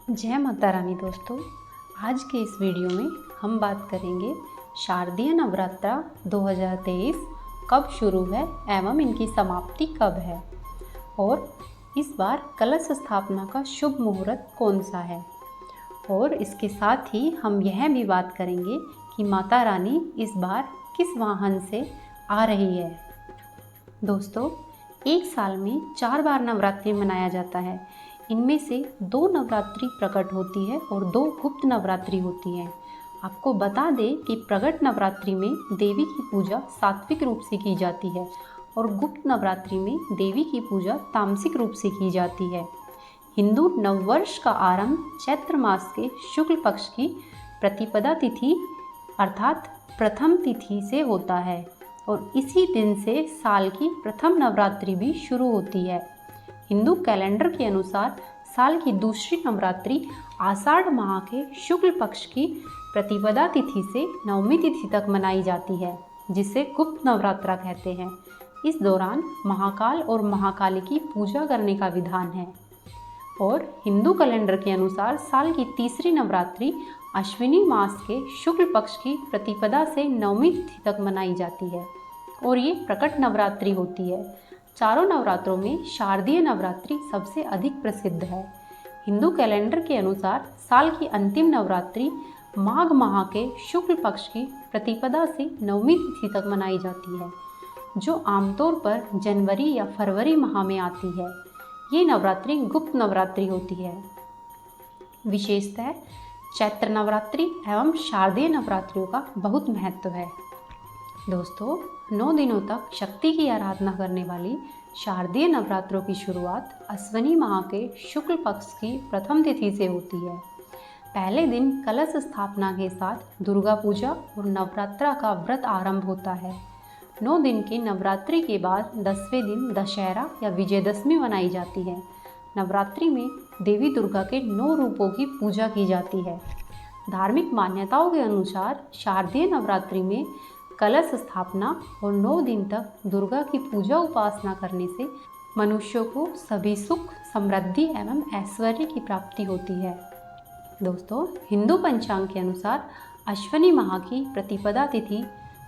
जय माता रानी दोस्तों। आज के इस वीडियो में हम बात करेंगे शारदीय नवरात्रा 2023 कब शुरू है एवं इनकी समाप्ति कब है और इस बार कलश स्थापना का शुभ मुहूर्त कौन सा है। और इसके साथ ही हम यह भी बात करेंगे कि माता रानी इस बार किस वाहन से आ रही है। दोस्तों, एक साल में 4 बार नवरात्रि मनाया जाता है। इनमें से 2 नवरात्रि प्रकट होती है और 2 गुप्त नवरात्रि होती है। आपको बता दें कि प्रकट नवरात्रि में देवी की पूजा सात्विक रूप से की जाती है और गुप्त नवरात्रि में देवी की पूजा तामसिक रूप से की जाती है। हिंदू नववर्ष का आरंभ चैत्र मास के शुक्ल पक्ष की प्रतिपदा तिथि अर्थात प्रथम तिथि से होता है और इसी दिन से साल की प्रथम नवरात्रि भी शुरू होती है। हिंदू कैलेंडर के अनुसार साल की दूसरी नवरात्रि आषाढ़ माह के शुक्ल पक्ष की प्रतिपदा तिथि से नवमी तिथि तक मनाई जाती है, जिसे गुप्त नवरात्रा कहते हैं। इस दौरान महाकाल और महाकाली की पूजा करने का विधान है और हिंदू कैलेंडर के अनुसार साल की तीसरी नवरात्रि अश्विनी मास के शुक्ल पक्ष की प्रतिपदा से नवमी तिथि तक मनाई जाती है और ये प्रकट नवरात्रि होती है। चारों नवरात्रों में शारदीय नवरात्रि सबसे अधिक प्रसिद्ध है। हिंदू कैलेंडर के अनुसार साल की अंतिम नवरात्रि माघ माह के शुक्ल पक्ष की प्रतिपदा से नवमी तिथि तक मनाई जाती है, जो आमतौर पर जनवरी या फरवरी माह में आती है। ये नवरात्रि गुप्त नवरात्रि होती है। विशेषतः चैत्र नवरात्रि एवं शारदीय नवरात्रियों का बहुत महत्व है। दोस्तों, 9 दिनों तक शक्ति की आराधना करने वाली शारदीय नवरात्रों की शुरुआत अश्विनी माह के शुक्ल पक्ष की प्रथम तिथि से होती है। पहले दिन कलश स्थापना के साथ दुर्गा पूजा और नवरात्रा का व्रत आरंभ होता है। 9 दिन के नवरात्रि के बाद 10वें दिन दशहरा या विजयदशमी मनाई जाती है। नवरात्रि में देवी दुर्गा के 9 रूपों की पूजा की जाती है। धार्मिक मान्यताओं के अनुसार शारदीय नवरात्रि में कलश स्थापना और 9 दिन तक दुर्गा की पूजा उपासना करने से मनुष्यों को सभी सुख, समृद्धि एवं ऐश्वर्य की प्राप्ति होती है। दोस्तों, हिंदू पंचांग के अनुसार अश्विनी माह की प्रतिपदा तिथि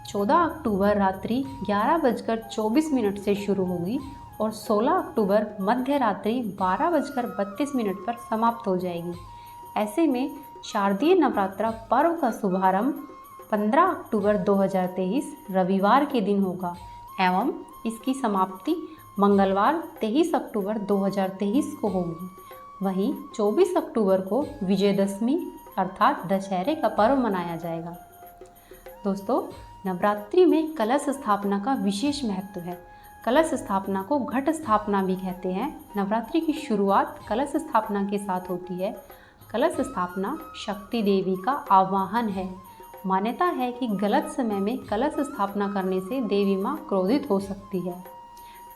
14 अक्टूबर रात्रि 11:24 से शुरू होगी और 16 अक्टूबर मध्य रात्रि 12:32 पर समाप्त हो जाएगी। ऐसे में शारदीय नवरात्रा पर्व का शुभारंभ 15 अक्टूबर 2023 रविवार के दिन होगा एवं इसकी समाप्ति मंगलवार 23 अक्टूबर 2023 को होगी। वहीं 24 अक्टूबर को विजयदशमी अर्थात दशहरे का पर्व मनाया जाएगा। दोस्तों, नवरात्रि में कलश स्थापना का विशेष महत्व है। कलश स्थापना को घट स्थापना भी कहते हैं। नवरात्रि की शुरुआत कलश स्थापना के साथ होती है। कलश स्थापना शक्ति देवी का आवाहन है। मान्यता है कि गलत समय में कलश स्थापना करने से देवी माँ क्रोधित हो सकती है।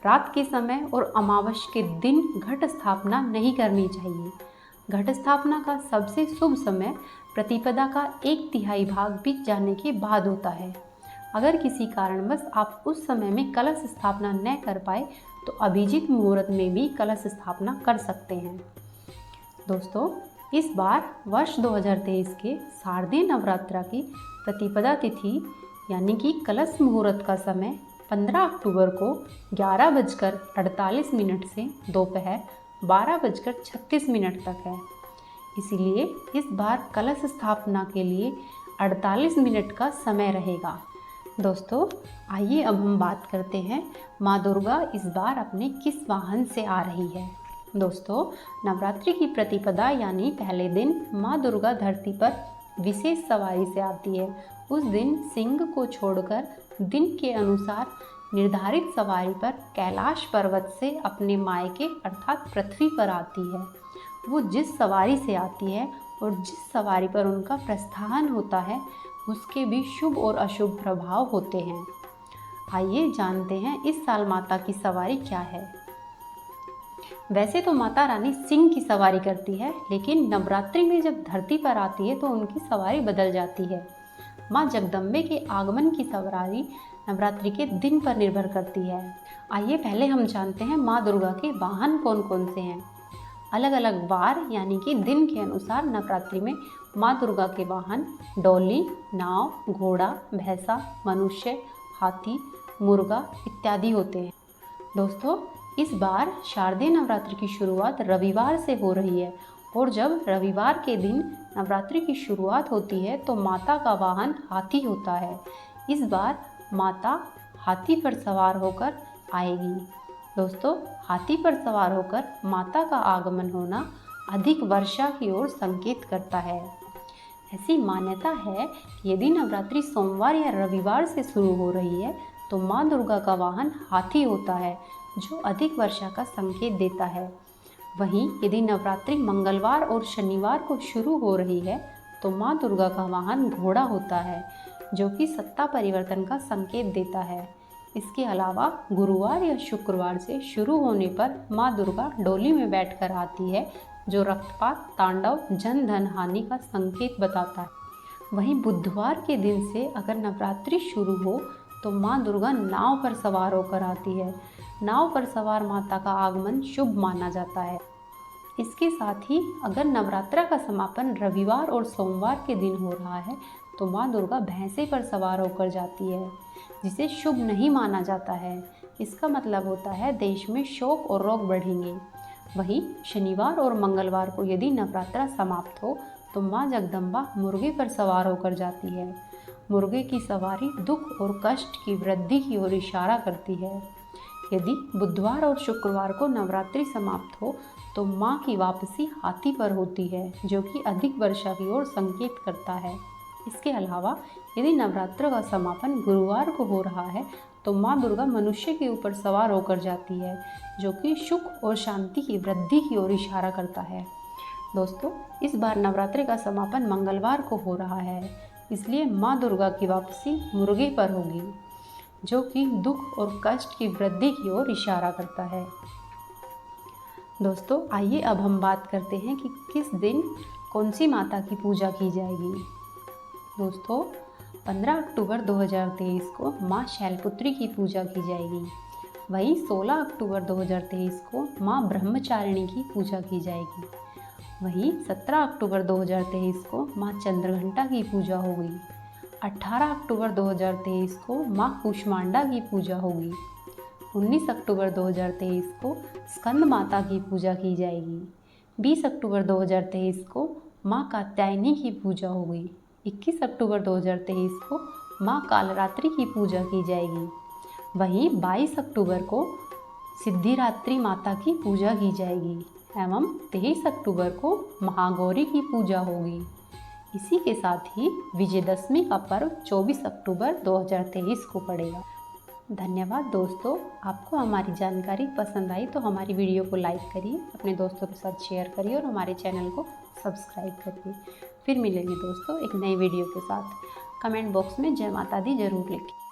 रात के समय और अमावस्या के दिन घट स्थापना नहीं करनी चाहिए। घट स्थापना का सबसे शुभ समय प्रतिपदा का 1/3 भाग बीत जाने के बाद होता है। अगर किसी कारणवश आप उस समय में कलश स्थापना न कर पाए तो अभिजीत मुहूर्त में भी कलश स्थापना कर सकते हैं। दोस्तों, इस बार वर्ष 2023 के शारदीय नवरात्रा की प्रतिपदा तिथि यानी कि कलश मुहूर्त का समय 15 अक्टूबर को 11:48 से दोपहर 12:36 तक है। इसीलिए इस बार कलश स्थापना के लिए 48 मिनट का समय रहेगा। दोस्तों, आइए अब हम बात करते हैं माँ दुर्गा इस बार अपने किस वाहन से आ रही है। दोस्तों, नवरात्रि की प्रतिपदा यानी पहले दिन माँ दुर्गा धरती पर विशेष सवारी से आती है। उस दिन सिंह को छोड़कर दिन के अनुसार निर्धारित सवारी पर कैलाश पर्वत से अपने मायके अर्थात पृथ्वी पर आती है। वो जिस सवारी से आती है और जिस सवारी पर उनका प्रस्थान होता है उसके भी शुभ और अशुभ प्रभाव होते हैं। आइए जानते हैं इस साल माता की सवारी क्या है। वैसे तो माता रानी सिंह की सवारी करती है, लेकिन नवरात्रि में जब धरती पर आती है तो उनकी सवारी बदल जाती है। माँ जगदम्बे के आगमन की सवारी नवरात्रि के दिन पर निर्भर करती है। आइए पहले हम जानते हैं माँ दुर्गा के वाहन कौन कौन से हैं। अलग अलग वार यानी कि दिन के अनुसार नवरात्रि में माँ दुर्गा के वाहन डोली, नाव, घोड़ा, भैंसा, मनुष्य, हाथी, मुर्गा इत्यादि होते हैं। दोस्तों, इस बार शारदीय नवरात्रि की शुरुआत रविवार से हो रही है और जब रविवार के दिन नवरात्रि की शुरुआत होती है तो माता का वाहन हाथी होता है। इस बार माता हाथी पर सवार होकर आएगी। दोस्तों, हाथी पर सवार होकर माता का आगमन होना अधिक वर्षा की ओर संकेत करता है। ऐसी मान्यता है कि यदि नवरात्रि सोमवार या रविवार से शुरू हो रही है तो माँ दुर्गा का वाहन हाथी होता है, जो अधिक वर्षा का संकेत देता है। वहीं यदि नवरात्रि मंगलवार और शनिवार को शुरू हो रही है तो माँ दुर्गा का वाहन घोड़ा होता है, जो कि सत्ता परिवर्तन का संकेत देता है। इसके अलावा गुरुवार या शुक्रवार से शुरू होने पर माँ दुर्गा डोली में बैठकर आती है, जो रक्तपात, तांडव, जन धन हानि का संकेत बताता है। वहीं बुधवार के दिन से अगर नवरात्रि शुरू हो तो माँ दुर्गा नाव पर सवार होकर आती है। नाव पर सवार माता का आगमन शुभ माना जाता है। इसके साथ ही अगर नवरात्रा का समापन रविवार और सोमवार के दिन हो रहा है तो माँ दुर्गा भैंसे पर सवार होकर जाती है, जिसे शुभ नहीं माना जाता है। इसका मतलब होता है देश में शोक और रोग बढ़ेंगे। वहीं शनिवार और मंगलवार को यदि नवरात्रा समाप्त हो तो माँ जगदम्बा मुर्गे पर सवार होकर जाती है। मुर्गे की सवारी दुख और कष्ट की वृद्धि की ओर इशारा करती है। यदि बुधवार और शुक्रवार को नवरात्रि समाप्त हो तो माँ की वापसी हाथी पर होती है, जो कि अधिक वर्षा की ओर संकेत करता है। इसके अलावा यदि नवरात्र का समापन गुरुवार को हो रहा है तो माँ दुर्गा मनुष्य के ऊपर सवार होकर जाती है, जो कि सुख और शांति की वृद्धि की ओर इशारा करता है। दोस्तों, इस बार नवरात्रि का समापन मंगलवार को हो रहा है, इसलिए माँ दुर्गा की वापसी मुर्गे पर होगी, जो कि दुख और कष्ट की वृद्धि की ओर इशारा करता है। दोस्तों, आइए अब हम बात करते हैं कि किस दिन कौन सी माता की पूजा की जाएगी। दोस्तों, 15 अक्टूबर 2023 को माँ शैलपुत्री की पूजा की जाएगी। वहीं 16 अक्टूबर 2023 को माँ ब्रह्मचारिणी की पूजा की जाएगी। वहीं 17 अक्टूबर 2023 को माँ चंद्रघंटा की पूजा होगी। 18 अक्टूबर 2023 को माँ कूष्मांडा की पूजा होगी। 19 अक्टूबर 2023 को स्कंद माता की पूजा की जाएगी। 20 अक्टूबर 2023 को माँ कात्यायनी की पूजा होगी। 21 अक्टूबर 2023 को माँ कालरात्रि की पूजा की जाएगी। वहीं 22 अक्टूबर को सिद्धिरात्रि माता की पूजा की जाएगी एवं 23 अक्टूबर को महागौरी की पूजा होगी। इसी के साथ ही विजयदशमी का पर्व 24 अक्टूबर 2023 को पड़ेगा। धन्यवाद दोस्तों, आपको हमारी जानकारी पसंद आई तो हमारी वीडियो को लाइक करिए, अपने दोस्तों के साथ शेयर करिए और हमारे चैनल को सब्सक्राइब करिए। फिर मिलेंगे दोस्तों एक नई वीडियो के साथ। कमेंट बॉक्स में जय माता दी जरूर लिखें।